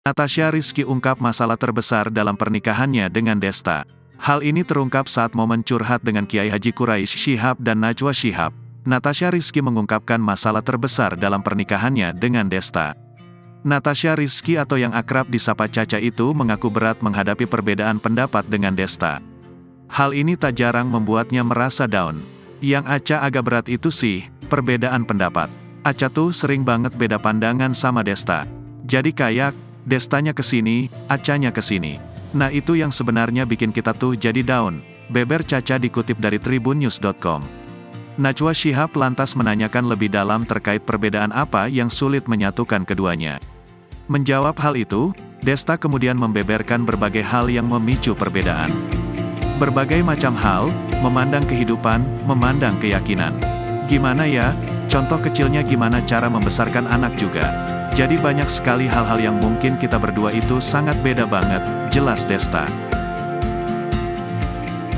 Natasha Rizky ungkap masalah terbesar dalam pernikahannya dengan Desta. Hal ini terungkap saat momen curhat dengan Kiai Haji Quraisy Shihab dan Najwa Shihab. Natasha Rizky mengungkapkan masalah terbesar dalam pernikahannya dengan Desta. Natasha Rizky atau yang akrab disapa Caca itu mengaku berat menghadapi perbedaan pendapat dengan Desta. Hal ini tak jarang membuatnya merasa down. Yang Aca agak berat itu sih, perbedaan pendapat. Aca tuh sering banget beda pandangan sama Desta. Jadi kayak, Destanya kesini, Acanya kesini. Nah itu yang sebenarnya bikin kita tuh jadi down, beber Caca dikutip dari tribunnews.com. Najwa Shihab lantas menanyakan lebih dalam terkait perbedaan apa yang sulit menyatukan keduanya. Menjawab hal itu, Desta kemudian membeberkan berbagai hal yang memicu perbedaan. Berbagai macam hal, memandang kehidupan, memandang keyakinan. Gimana ya, contoh kecilnya gimana cara membesarkan anak juga. Jadi banyak sekali hal-hal yang mungkin kita berdua itu sangat beda banget, jelas Desta.